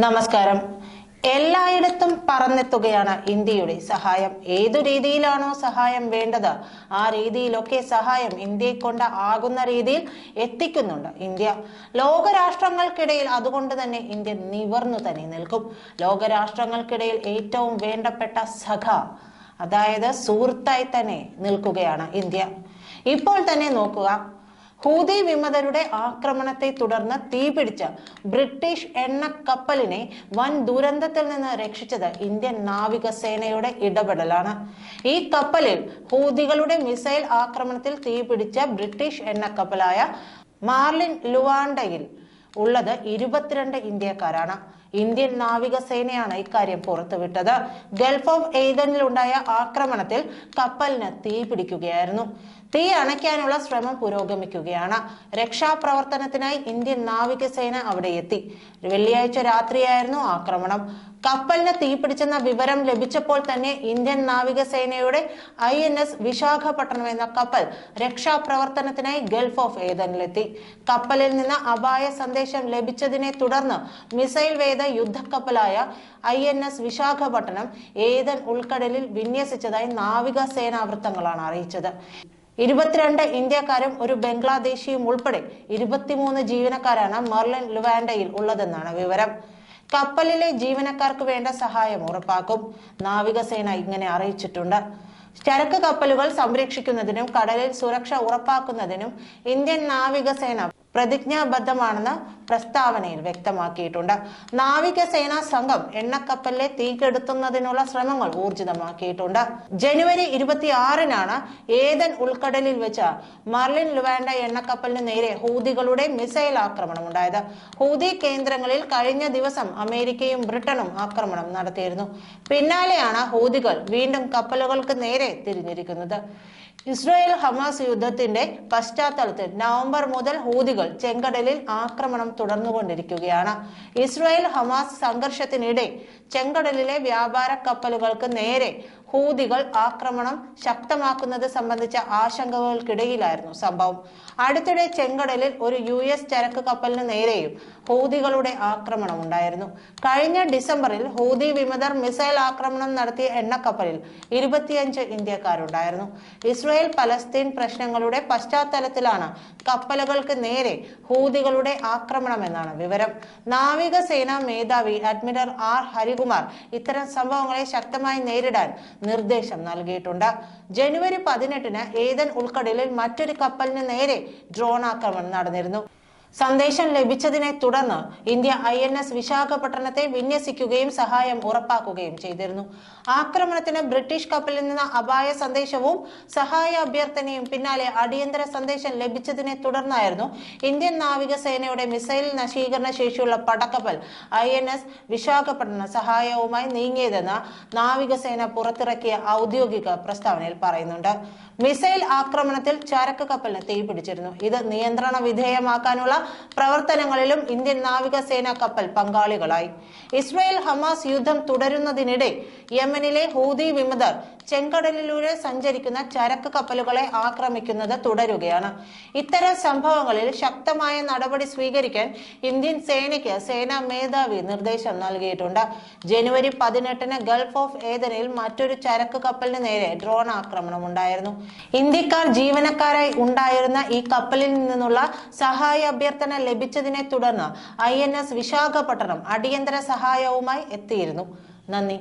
നമസ്കാരം. എല്ലായിടത്തും പറന്നെത്തുകയാണ് ഇന്ത്യയുടെ സഹായം. ഏതു രീതിയിലാണോ സഹായം വേണ്ടത് ആ രീതിയിലൊക്കെ സഹായം ഇന്ത്യയെ കൊണ്ട് ആകുന്ന രീതിയിൽ എത്തിക്കുന്നുണ്ട് ഇന്ത്യ. ലോകരാഷ്ട്രങ്ങൾക്കിടയിൽ അതുകൊണ്ട് തന്നെ ഇന്ത്യ നിവർന്നു തന്നെ നിൽക്കും. ലോകരാഷ്ട്രങ്ങൾക്കിടയിൽ ഏറ്റവും വേണ്ടപ്പെട്ട സഖ, അതായത് സുഹൃത്തായി തന്നെ നിൽക്കുകയാണ് ഇന്ത്യ. ഇപ്പോൾ തന്നെ നോക്കുക, ഹൂതി വിമതരുടെ ആക്രമണത്തെ തുടർന്ന് തീപിടിച്ച ബ്രിട്ടീഷ് എണ്ണക്കപ്പലിനെ വൻ ദുരന്തത്തിൽ നിന്ന് രക്ഷിച്ചത് ഇന്ത്യൻ നാവികസേനയുടെ ഇടപെടലാണ്. ഈ കപ്പലിൽ ഹൂതികളുടെ മിസൈൽ ആക്രമണത്തിൽ തീപിടിച്ച ബ്രിട്ടീഷ് എണ്ണക്കപ്പലായ മാർലിൻ ലുവാണ്ടയിൽ ഉള്ളത് 22 ഇന്ത്യക്കാരാണ്. ഇന്ത്യൻ നാവികസേനയാണ് ഇക്കാര്യം പുറത്തുവിട്ടത്. ഗൾഫ് ഓഫ് ഏദനിലുണ്ടായ ആക്രമണത്തിൽ കപ്പലിന് തീ പിടിക്കുകയായിരുന്നു. തീ അണയ്ക്കാനുള്ള ശ്രമം പുരോഗമിക്കുകയാണ്. രക്ഷാപ്രവർത്തനത്തിനായി ഇന്ത്യൻ നാവികസേന അവിടെ എത്തി. വെള്ളിയാഴ്ച രാത്രിയായിരുന്നു ആക്രമണം. കപ്പലിന് തീപിടിച്ചെന്ന വിവരം ലഭിച്ചപ്പോൾ തന്നെ ഇന്ത്യൻ നാവികസേനയുടെ INS വിശാഖപട്ടണം എന്ന കപ്പൽ രക്ഷാപ്രവർത്തനത്തിനായി ഗൾഫ് ഓഫ് ഏദനിലെത്തി. കപ്പലിൽ നിന്ന് അപായ സന്ദേശം ലഭിച്ചതിനെ തുടർന്ന് മിസൈൽ വേദ യുദ്ധക്കപ്പലായ INS വിശാഖപട്ടണം ഏദൻ ഉൾക്കടലിൽ വിന്യസിച്ചതായി നാവികസേനാ വൃത്തങ്ങളാണ് അറിയിച്ചത്. 22 ഇന്ത്യക്കാരും ഒരു ബംഗ്ലാദേശിയും ഉൾപ്പെടെ 23 ജീവനക്കാരാണ് മെർലിൻ ലുവാൻഡയിൽ ഉള്ളതെന്നാണ് വിവരം. കപ്പലിലെ ജീവനക്കാർക്ക് വേണ്ട സഹായം ഉറപ്പാക്കും. നാവികസേന ഇങ്ങനെ അറിയിച്ചിട്ടുണ്ട്. ചരക്ക് കപ്പലുകൾ സംരക്ഷിക്കുന്നതിനും കടലിൽ സുരക്ഷ ഉറപ്പാക്കുന്നതിനും ഇന്ത്യൻ നാവികസേന പ്രതിജ്ഞാബദ്ധമാണെന്ന് പ്രസ്താവനയിൽ വ്യക്തമാക്കിയിട്ടുണ്ട്. നാവികസേനാ സംഘം എണ്ണക്കപ്പലിലെ തീകെടുത്തുന്നതിനുള്ള ശ്രമങ്ങൾ ഊർജിതമാക്കിയിട്ടുണ്ട്. ജനുവരി 26-നാണ് ഏദൻ ഉൾക്കടലിൽ വെച്ച് മർലിൻ ലുവാൻഡ എണ്ണക്കപ്പലിന് നേരെ ഹൂതികളുടെ മിസൈൽ ആക്രമണം ഉണ്ടായത്. ഹൂതി കേന്ദ്രങ്ങളിൽ കഴിഞ്ഞ ദിവസം അമേരിക്കയും ബ്രിട്ടനും ആക്രമണം നടത്തിയിരുന്നു. പിന്നാലെയാണ് ഹൂതികൾ വീണ്ടും കപ്പലുകൾക്ക് നേരെ തിരിഞ്ഞിരിക്കുന്നത്. ഇസ്രായേൽ ഹമാസ് യുദ്ധത്തിന്റെ പശ്ചാത്തലത്തിൽ നവംബർ മുതൽ ഹൂതികൾ ചെങ്കടലിൽ ആക്രമണം തുടർന്നുകൊണ്ടിരിക്കുകയാണ്. ഇസ്രായേൽ ഹമാസ് സംഘർഷത്തിനിടെ ചെങ്കടലിലെ വ്യാപാര കപ്പലുകൾക്ക് നേരെ ഹൂതികൾ ആക്രമണം ശക്തമാക്കുന്നത് സംബന്ധിച്ച ആശങ്കകൾക്കിടയിലായിരുന്നു സംഭവം. അടുത്തിടെ ചെങ്കടലിൽ ഒരു US ചരക്ക് കപ്പലിന് നേരെയും ഹൂതികളുടെ ആക്രമണം ഉണ്ടായിരുന്നു. കഴിഞ്ഞ ഡിസംബറിൽ ഹൂതി വിമതർ മിസൈൽ ആക്രമണം നടത്തിയ എണ്ണക്കപ്പലിൽ 25 ഇന്ത്യക്കാരുണ്ടായിരുന്നു. ഇസ്രായേൽ പലസ്തീൻ പ്രശ്നങ്ങളുടെ പശ്ചാത്തലത്തിലാണ് കപ്പലുകൾക്ക് നേരെ ഹൂതികളുടെ ആക്രമണമെന്നാണ് വിവരം. നാവികസേനാ മേധാവി അഡ്മിറൽ R ഹരികുമാർ ഇത്തരം സംഭവങ്ങളെ ശക്തമായി നേരിടാൻ നിർദ്ദേശം നൽകിയിട്ടുണ്ട്. ജനുവരി 18-ന് ഏദൻ ഉൾക്കടലിൽ മറ്റൊരു കപ്പലിന് നേരെ ഡ്രോൺ ആക്രമണം നടന്നിരുന്നു. സന്ദേശം ലഭിച്ചതിനെ തുടർന്ന് ഇന്ത്യ INS വിശാഖപട്ടണത്തെ വിന്യസിക്കുകയും സഹായം ഉറപ്പാക്കുകയും ചെയ്തിരുന്നു. ആക്രമണത്തിന് ബ്രിട്ടീഷ് കപ്പലിൽ നിന്ന് അപായ സന്ദേശവും സഹായ അഭ്യർത്ഥനയും പിന്നാലെ അടിയന്തര സന്ദേശം ലഭിച്ചതിനെ തുടർന്നായിരുന്നു ഇന്ത്യൻ നാവികസേനയുടെ മിസൈൽ നശീകരണ ശേഷിയുള്ള പടക്കപ്പൽ INS വിശാഖപട്ടണം സഹായവുമായി നീങ്ങിയതെന്ന് നാവികസേന പുറത്തിറക്കിയ ഔദ്യോഗിക പ്രസ്താവനയിൽ പറയുന്നുണ്ട്. മിസൈൽ ആക്രമണത്തിൽ ചരക്ക് കപ്പലിന് തീപിടിച്ചിരുന്നു. ഇത് നിയന്ത്രണ വിധേയമാക്കാനുള്ള പ്രവർത്തനങ്ങളിലും ഇന്ത്യൻ നാവികസേന കപ്പൽ പങ്കാളികളായി. ഇസ്രായേൽ ഹമാസ് യുദ്ധം തുടരുന്നതിനിടെ യമനിലെ ഹൂതി വിമതർ ചെങ്കടലിലൂടെ സഞ്ചരിക്കുന്ന ചരക്ക് കപ്പലുകളെ ആക്രമിക്കുന്നത് തുടരുകയാണ്. ഇത്തരം സംഭവങ്ങളിൽ ശക്തമായ നടപടി സ്വീകരിക്കാൻ ഇന്ത്യൻ സേനയ്ക്ക് സേനാ മേധാവി നിർദ്ദേശം നൽകിയിട്ടുണ്ട്. ജനുവരി 18-ന് ഗൾഫ് ഓഫ് ഏദനിൽ മറ്റൊരു ചരക്ക് കപ്പലിന് നേരെ ഡ്രോൺ ആക്രമണം ഉണ്ടായിരുന്നു. ഇന്ത്യക്കാർ ജീവനക്കാരായി ഉണ്ടായിരുന്ന ഈ കപ്പലിൽ നിന്നുള്ള സഹായ അഭ്യർത്ഥന ലഭിച്ചതിനെ തുടർന്ന് INS വിശാഖപട്ടണം അടിയന്തര സഹായവുമായി എത്തിയിരുന്നു. നന്ദി.